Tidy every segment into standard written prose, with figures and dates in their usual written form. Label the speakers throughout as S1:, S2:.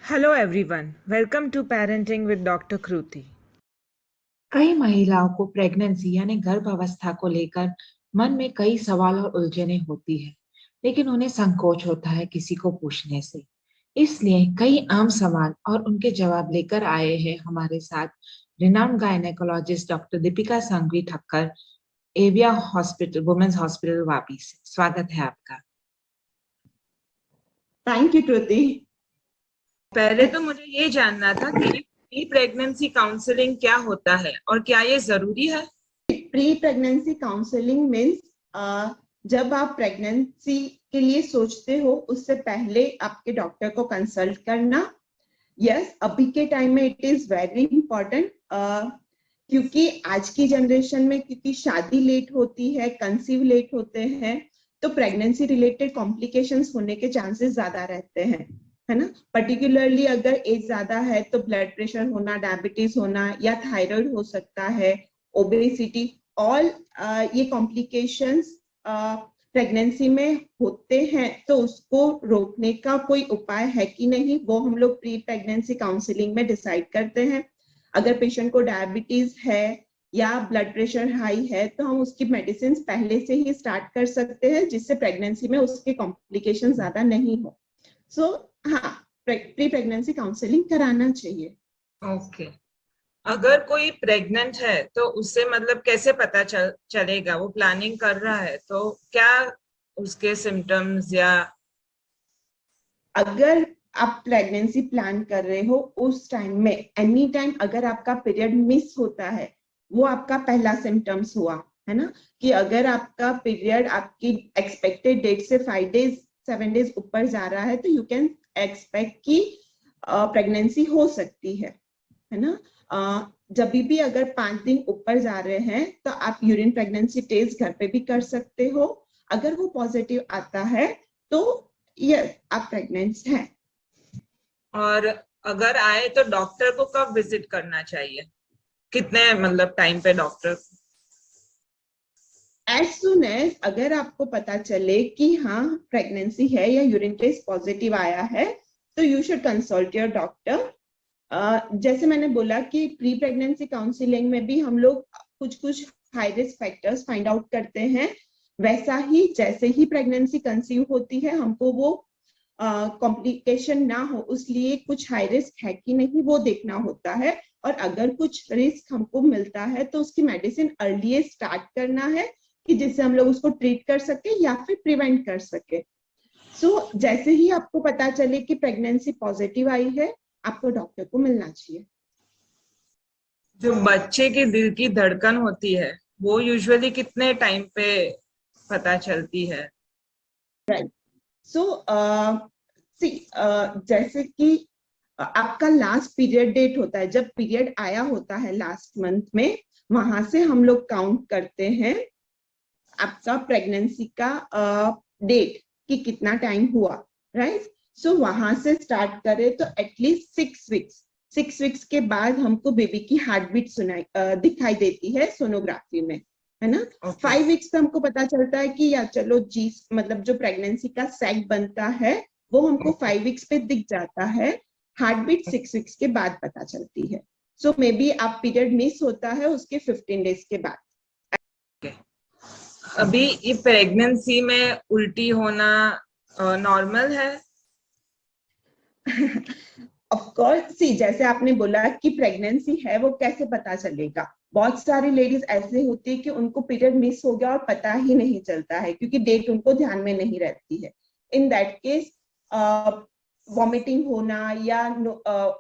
S1: Hello everyone, welcome to Parenting with Dr. Kruti.
S2: कई महिलाओं को प्रेगनेंसी यानी गर्भावस्था को लेकर मन में कई सवाल और उलझनें होती है, लेकिन उन्हें संकोच होता है किसी को पूछने से। इसलिए कई आम सवाल और उनके जवाब लेकर आए हैं हमारे साथ renowned gynaecologist doctor Deepika Sanghvi Thakkar, Avia hospital, women's hospital Vapi से। स्वागत है आपका।
S3: Thank you Kriti.
S1: पहले तो मुझे ये जानना था कि प्री प्रेगनेंसी काउंसलिंग क्या होता है और क्या ये जरूरी है?
S3: प्री प्रेगनेंसी काउंसलिंग मीन्स जब आप प्रेगनेंसी के लिए सोचते हो उससे पहले आपके डॉक्टर को कंसल्ट करना। यस, अभी के टाइम में इट इज वेरी इंपॉर्टेंट क्योंकि आज की जनरेशन में क्योंकि शादी लेट होती है, कंसीव लेट होते हैं, तो प्रेगनेंसी रिलेटेड कॉम्प्लिकेशंस होने के चांसेस ज्यादा रहते हैं, है ना। पर्टिकुलरली अगर एज ज्यादा है तो ब्लड प्रेशर होना, डायबिटीज होना या थायराइड हो सकता है, ओबेसिटी, ऑल ये कॉम्प्लिकेशंस प्रेगनेंसी में होते हैं। तो उसको रोकने का कोई उपाय है कि नहीं, वो हम लोग प्री प्रेगनेंसी काउंसलिंग में डिसाइड करते हैं। अगर पेशेंट को डायबिटीज है या ब्लड प्रेशर हाई है तो हम उसकी मेडिसिन पहले से ही स्टार्ट कर सकते हैं जिससे प्रेगनेंसी में उसके कॉम्प्लिकेशन ज्यादा नहीं हो। सो हाँ, प्री प्रेगनेंसी काउंसलिंग कराना चाहिए।
S1: ओके। अगर कोई प्रेग्नेंट है तो उससे मतलब कैसे पता चलेगा वो प्लानिंग कर रहा है, तो क्या उसके सिम्टम्स या
S3: अगर आप प्रेगनेंसी प्लान कर रहे हो उस टाइम में एनी टाइम अगर आपका पीरियड मिस होता है, वो आपका पहला सिम्टम्स हुआ, है ना। कि अगर आपका पीरियड आपकी एक्सपेक्टेड डेट से 5 डेज 7 डेज ऊपर जा रहा है तो यू कैन एक्सपेक्ट कि प्रेगनेंसी हो सकती है ना। जब भी अगर 5 दिन ऊपर जा रहे हैं तो आप यूरिन प्रेगनेंसी टेस्ट घर पे भी कर सकते हो। अगर वो पॉजिटिव आता है तो यस, आप प्रेग्नेंट हैं।
S1: और अगर आए तो डॉक्टर को कब विजिट करना चाहिए, कितने मतलब टाइम पे डॉक्टर?
S3: एज सुन एज अगर आपको पता चले कि हाँ प्रेगनेंसी है या यूरिन टेस्ट पॉजिटिव आया है तो you should consult your doctor. जैसे मैंने बोला कि प्री प्रेगनेंसी काउंसलिंग में भी हम लोग कुछ कुछ high risk factors find out करते हैं। वैसा ही जैसे ही प्रेगनेंसी कंसीव होती है हमको वो कॉम्प्लिकेशन ना हो उसलिए कुछ हाई रिस्क है कि नहीं वो देखना होता है। और अगर कुछ रिस्क हमको मिलता है तो उसकी मेडिसिन अर्ली स्टार्ट करना है कि जिससे हम लोग उसको ट्रीट कर सके या फिर प्रिवेंट कर सके। सो जैसे ही आपको पता चले कि प्रेगनेंसी पॉजिटिव आई है आपको डॉक्टर को मिलना चाहिए।
S1: जो बच्चे के दिल की धड़कन होती है वो यूजुअली कितने टाइम पे पता चलती है?
S3: राइट। सो जैसे कि आपका लास्ट पीरियड डेट होता है, जब पीरियड आया होता है लास्ट मंथ में, वहां से हम लोग काउंट करते हैं आपका प्रेगनेंसी का डेट कि कितना टाइम हुआ, राइट। सो वहां से स्टार्ट करें तो एटलीस्ट 6 वीक्स के बाद हमको बेबी की हार्ट बीट दिखाई देती है सोनोग्राफी में, है ना। 5 वीक्स से हमको पता चलता है कि या चलो जी मतलब जो प्रेगनेंसी का सैक बनता है वो हमको 5 वीक्स पे दिख जाता है। हार्ट बीट 6 वीक्स के बाद पता चलती है। सो मे बी आप पीरियड मिस होता है उसके 15 डेज के बाद।
S1: अभी ये प्रेगनेंसी में उल्टी होना नॉर्मल है?
S3: ऑफ कोर्स, सी जैसे आपने बोला कि प्रेगनेंसी है वो कैसे पता चलेगा। बहुत सारी लेडीज ऐसे होती है कि उनको पीरियड मिस हो गया और पता ही नहीं चलता है क्योंकि डेट उनको ध्यान में नहीं रहती है। इन दैट केस वॉमिटिंग होना या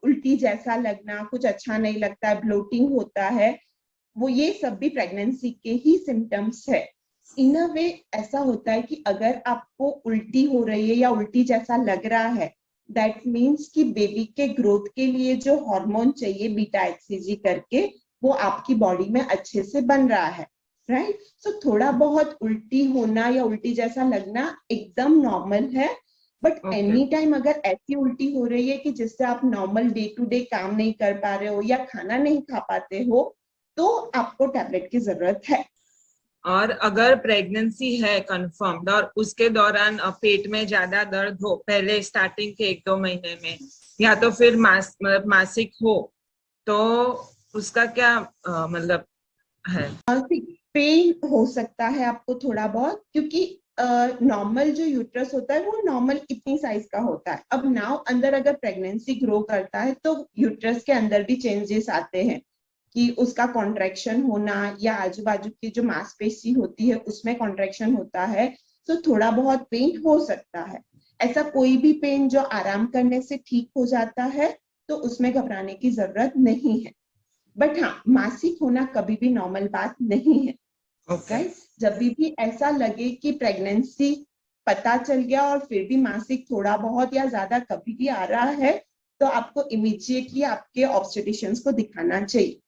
S3: उल्टी जैसा लगना, कुछ अच्छा नहीं लगता है, ब्लोटिंग होता है, वो ये सब भी प्रेगनेंसी के ही सिम्टम्स है। इन अ वे ऐसा होता है कि अगर आपको उल्टी हो रही है या उल्टी जैसा लग रहा है दैट मीन्स कि बेबी के ग्रोथ के लिए जो हार्मोन चाहिए बीटा एक्ससीजी करके वो आपकी बॉडी में अच्छे से बन रहा है, राइट। सो थोड़ा बहुत उल्टी होना या उल्टी जैसा लगना एकदम नॉर्मल है। बट एनी टाइम अगर ऐसी उल्टी हो रही है कि जिससे आप नॉर्मल डे टू डे काम नहीं कर पा रहे हो या खाना नहीं खा पाते हो तो आपको टैबलेट की जरूरत है।
S1: और अगर प्रेगनेंसी है कंफर्म्ड और उसके दौरान पेट में ज्यादा दर्द हो पहले स्टार्टिंग के 1-2 महीने में, या तो फिर मतलब मासिक हो तो उसका क्या मतलब है?
S3: पेन हो सकता है आपको थोड़ा बहुत, क्योंकि नॉर्मल जो यूट्रस होता है वो नॉर्मल इतनी साइज का होता है। अब नाउ अंदर अगर प्रेगनेंसी ग्रो करता है तो यूट्रस के अंदर भी चेंजेस आते हैं, कि उसका कॉन्ट्रैक्शन होना या आजू बाजू की जो मांसपेशी होती है उसमें कॉन्ट्रैक्शन होता है, तो थोड़ा बहुत पेन हो सकता है। ऐसा कोई भी पेन जो आराम करने से ठीक हो जाता है तो उसमें घबराने की जरूरत नहीं है। बट हाँ, मासिक होना कभी भी नॉर्मल बात नहीं है।
S1: ओके।
S3: राइट, जब भी ऐसा लगे कि प्रेगनेंसी पता चल गया और फिर भी मासिक थोड़ा बहुत या ज्यादा कभी भी आ रहा है, तो आपको इमीडिएटली आपके ऑब्स्टेट्रिशियंस को दिखाना चाहिए।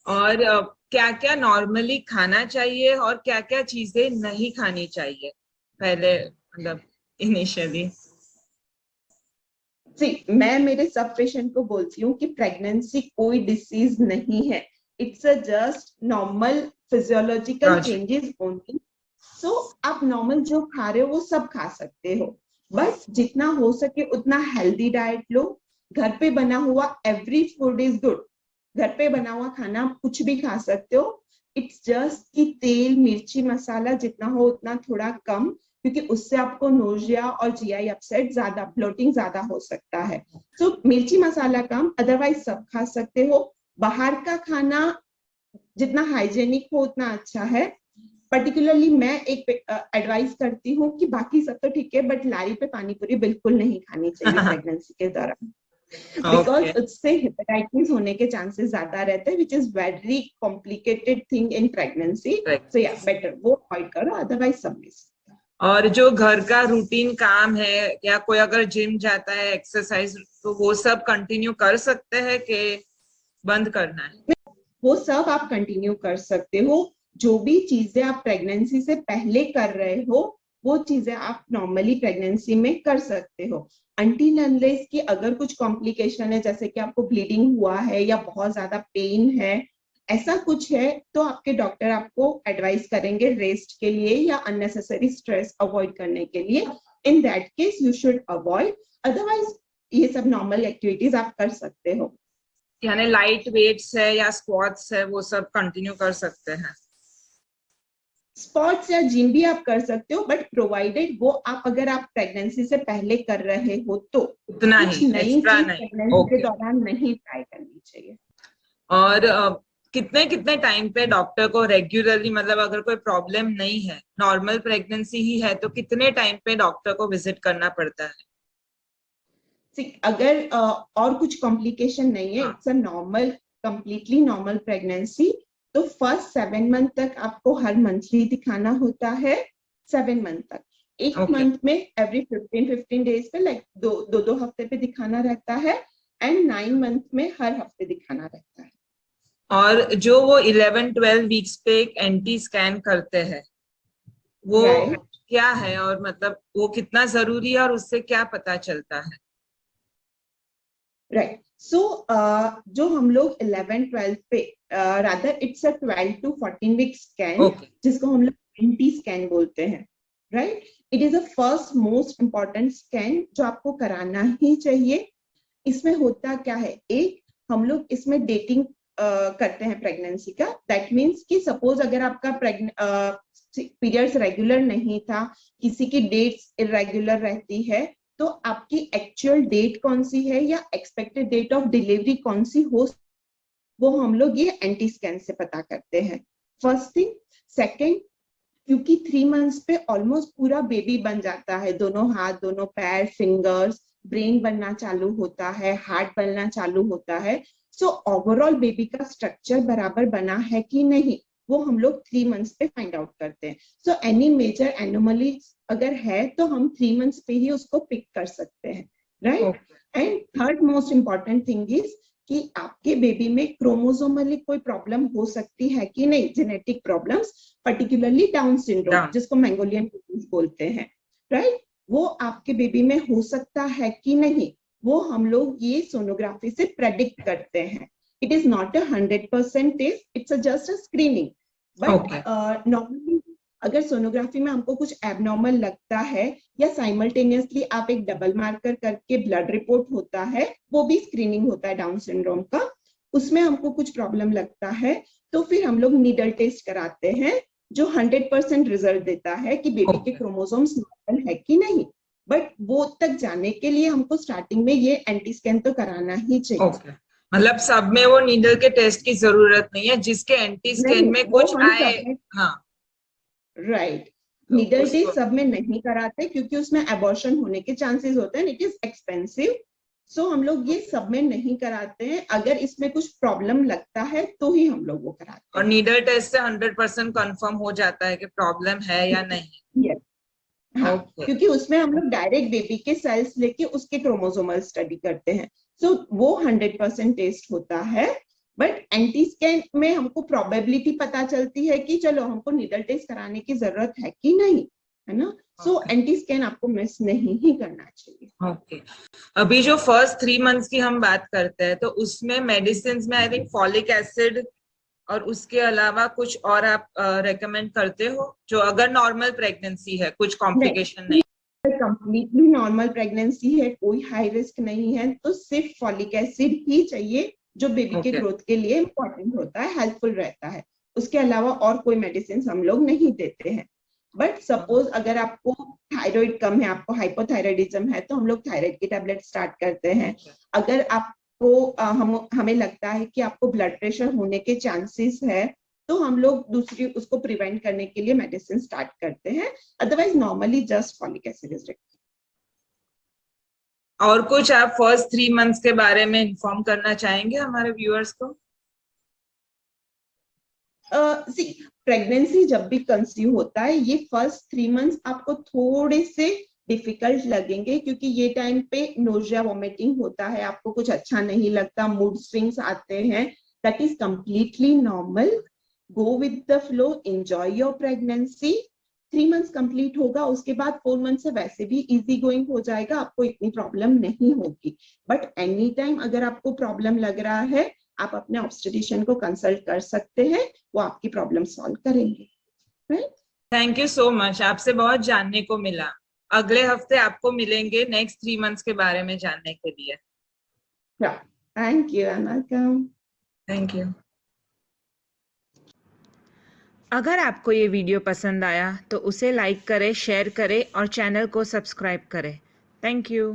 S1: और क्या क्या नॉर्मली खाना चाहिए और क्या क्या चीजें नहीं खानी चाहिए पहले, मतलब इनिशियली?
S3: जी, मैं मेरे सब पेशेंट को बोलती हूँ कि प्रेगनेंसी कोई डिसीज नहीं है, it's a just normal physiological changes only. So आप नॉर्मल जो खा रहे हो वो सब खा सकते हो, बट जितना हो सके उतना हेल्दी डाइट लो। घर पे बना हुआ एवरी फूड इज गुड, घर पे बना हुआ खाना कुछ भी खा सकते हो। इट्स जस्ट कि तेल मिर्ची मसाला जितना हो उतना थोड़ा कम, क्योंकि उससे आपको नोजिया और जीआई अपसेट ज्यादा, ब्लोटिंग ज्यादा हो सकता है। तो मिर्ची मसाला कम, अदरवाइज सब खा सकते हो। बाहर का खाना जितना हाइजेनिक हो उतना अच्छा है। पर्टिकुलरली मैं एक एडवाइस करती हूँ कि बाकी सब तो ठीक है, बट लारी पे पानी पूरी बिल्कुल नहीं खानी चाहिए प्रेगनेंसी के दौरान, बिकॉज
S1: ओके।
S3: उससे हेपेटाइटिस होने के चांसेस ज्यादा रहते हैं, which is very complicated thing in pregnancy. So या बेटर वो अवॉइड करो, अदरवाइज सब मिस।
S1: और जो घर का रूटीन काम है या कोई अगर जिम जाता है एक्सरसाइज, तो वो सब कंटिन्यू कर सकते हैं कि बंद करना है?
S3: वो सब आप कंटिन्यू कर सकते हो। जो भी चीजें आप प्रेगनेंसी से पहले कर रहे हो वो चीजें आप नॉर्मली प्रेगनेंसी में कर सकते हो, अनटिल अनलेस कि अगर कुछ कॉम्प्लिकेशन है, जैसे कि आपको ब्लीडिंग हुआ है या बहुत ज्यादा पेन है, ऐसा कुछ है, तो आपके डॉक्टर आपको एडवाइस करेंगे रेस्ट के लिए या अननेसेसरी स्ट्रेस अवॉइड करने के लिए। In that case you should avoid, otherwise ये सब नॉर्मल एक्टिविटीज आप कर सकते हो।
S1: यानी लाइट वेट्स है या स्क्वाट्स है वो सब कंटिन्यू कर सकते हैं?
S3: स्पोर्ट्स या जिम भी आप कर सकते हो, बट प्रोवाइडेड वो आप अगर आप प्रेगनेंसी से पहले कर रहे हो तो
S1: उतना
S3: कुछ
S1: ही,
S3: नई
S1: एक्स्ट्रा
S3: चीज
S1: नहीं।
S3: प्रेगनेंसी के
S1: ओके।
S3: दौरान नहीं ट्राई करनी चाहिए।
S1: और कितने कितने टाइम पे डॉक्टर को रेगुलरली, मतलब अगर कोई प्रॉब्लम नहीं है, नॉर्मल प्रेगनेंसी ही है, तो कितने टाइम पे डॉक्टर को विजिट करना पड़ता है?
S3: अगर और कुछ कॉम्प्लिकेशन नहीं है,
S1: हाँ।
S3: It's a normal, completely normal pregnancy, तो फर्स्ट 7 मंथ तक आपको हर मंथली दिखाना होता है। 7 मंथ तक, एक
S1: ओके।
S3: मंथ में एवरी 15 डेज पे, लाइक दो हफ्ते पे दिखाना रहता है, एंड 9 मंथ में हर हफ्ते दिखाना रहता है।
S1: और जो वो 11-12 वीक्स पे एक एंटी स्कैन करते हैं, वो
S3: राइट,
S1: क्या है और मतलब वो कितना जरूरी है और उससे क्या पता चलता है?
S3: राइट। सो जो हम लोग 11-12 पे, rather it's a 12 to 14 week scan,
S1: okay.
S3: जिसको हम लोग एंटी स्कैन बोलते हैं। Right, it is a first most important scan जो आपको कराना ही चाहिए। इसमें होता क्या है, एक हम लोग इसमें डेटिंग करते हैं प्रेगनेंसी का। दैट मीन्स कि सपोज अगर आपका पीरियड्स रेगुलर नहीं था, किसी की डेट्स इरेगुलर रहती है, तो आपकी एक्चुअल डेट कौन सी है या एक्सपेक्टेड डेट ऑफ डिलीवरी कौन सी हो, वो हम लोग ये एंटी स्कैन से पता करते हैं। First thing. सेकेंड, क्योंकि 3 मंथ्स पे ऑलमोस्ट पूरा बेबी बन जाता है, दोनों हाथ, दोनों पैर, फिंगर्स, ब्रेन बनना चालू होता है, हार्ट बनना चालू होता है। सो ओवरऑल बेबी का स्ट्रक्चर बराबर बना है कि नहीं, वो हम लोग 3 मंथ्स पे फाइंड आउट करते हैं। सो एनी मेजर एनोमली अगर है तो हम 3 मंथ्स पे ही उसको पिक कर सकते हैं। Right, and third most important thing is कि आपके बेबी में क्रोमोसोमली कोई प्रॉब्लम हो सकती है कि नहीं, genetic problems, particularly down syndrome
S1: down.
S3: जिसको मैंगोलियन डिजीज बोलते हैं। राइट, वो आपके बेबी में हो सकता है कि नहीं, वो हम लोग ये सोनोग्राफी से प्रेडिक्ट करते हैं। It is not 100% it's just a screening, but
S1: okay.
S3: Normally अगर सोनोग्राफी में हमको कुछ एबनॉर्मल लगता है या साइमल्टेनियसली आप एक डबल मार्कर करके ब्लड रिपोर्ट होता है, वो भी स्क्रीनिंग होता है डाउन सिंड्रोम का, उसमें हमको कुछ प्रॉब्लम लगता है तो फिर हम लोग नीडल टेस्ट कराते हैं जो 100% रिजल्ट देता है कि बेबी के क्रोमोसोम्स नॉर्मल है कि नहीं। बट वो तक जाने के लिए हमको स्टार्टिंग में ये एंटी स्कैन तो कराना ही चाहिए।
S1: मतलब सब में वो नीडल के टेस्ट की जरूरत नहीं है, जिसके एंटी स्कैन में कुछ आए। हाँ,
S3: राइट, नीडल टेस्ट सब में नहीं कराते क्योंकि उसमें एबॉर्शन होने के चांसेस होते हैं, इट इज एक्सपेंसिव, सो हम लोग ये सब में नहीं कराते हैं। अगर इसमें कुछ प्रॉब्लम लगता है तो ही हम लोग वो कराते हैं।
S1: और नीडल टेस्ट से 100% कंफर्म हो जाता है कि प्रॉब्लम है या नहीं।
S3: yes. हाँ, क्योंकि उसमें हम लोग डायरेक्ट बेबी के सेल्स लेके उसके क्रोमोसोमल स्टडी करते हैं, सो वो 100% टेस्ट होता है। बट एंटी स्कैन में हमको प्रोबेबिलिटी पता चलती है कि चलो हमको नीडल टेस्ट कराने की जरूरत है कि नहीं, है ना। सो एंटी स्कैन आपको मिस नहीं ही करना चाहिए।
S1: ओके, अभी जो फर्स्ट 3 मंथ्स की हम बात करते हैं तो उसमें मेडिसिन में आई थिंक फॉलिक एसिड और उसके अलावा कुछ और आप रेकमेंड करते हो जो अगर नॉर्मल प्रेगनेंसी है, कुछ कॉम्प्लिकेशन नहीं?
S3: कंप्लीटली नॉर्मल प्रेगनेंसी है, कोई हाई रिस्क नहीं है, तो सिर्फ फॉलिक एसिड ही चाहिए जो बेबी के ग्रोथ के लिए इम्पोर्टेंट होता है, हेल्पफुल रहता है। उसके अलावा और कोई मेडिसिन हम लोग नहीं देते हैं। बट सपोज अगर आपको थायराइड कम है, आपको हाइपोथायराइडिज्म है, तो हम लोग थायराइड की टेबलेट स्टार्ट करते हैं। अगर आपको हमें लगता है कि आपको ब्लड प्रेशर होने के चांसेस है तो हम लोग दूसरी उसको प्रिवेंट करने के लिए मेडिसिन स्टार्ट करते हैं। Otherwise normally just folic acid is required.
S1: और कुछ आप फर्स्ट 3 मंथ्स के बारे में इन्फॉर्म करना चाहेंगे हमारे व्यूअर्स को?
S3: प्रेगनेंसी जब भी कंसीव होता है, ये फर्स्ट 3 मंथ्स आपको थोड़े से डिफिकल्ट लगेंगे क्योंकि ये टाइम पे नोजिया वॉमिटिंग होता है, आपको कुछ अच्छा नहीं लगता, मूड स्विंग्स आते हैं, that is completely normal. Go with the flow, enjoy your pregnancy. 3 months complete होगा, उसके बाद 4 मंथ से वैसे भी इजी गोइंग हो जाएगा, आपको इतनी प्रॉब्लम नहीं होगी। बट एनी टाइम अगर आपको प्रॉब्लम लग रहा है, आप अपने ऑब्स्टेट्रिशियन को कंसल्ट कर सकते हैं, वो आपकी प्रॉब्लम सॉल्व करेंगे। Right,
S1: thank you so much, आपसे बहुत जानने को मिला। अगले हफ्ते आपको मिलेंगे नेक्स्ट 3 मंथ्स के बारे में जानने के लिए।
S3: Thank you, welcome.
S1: Thank you. अगर आपको ये वीडियो पसंद आया तो उसे लाइक करें, शेयर करें और चैनल को सब्सक्राइब करें। Thank you.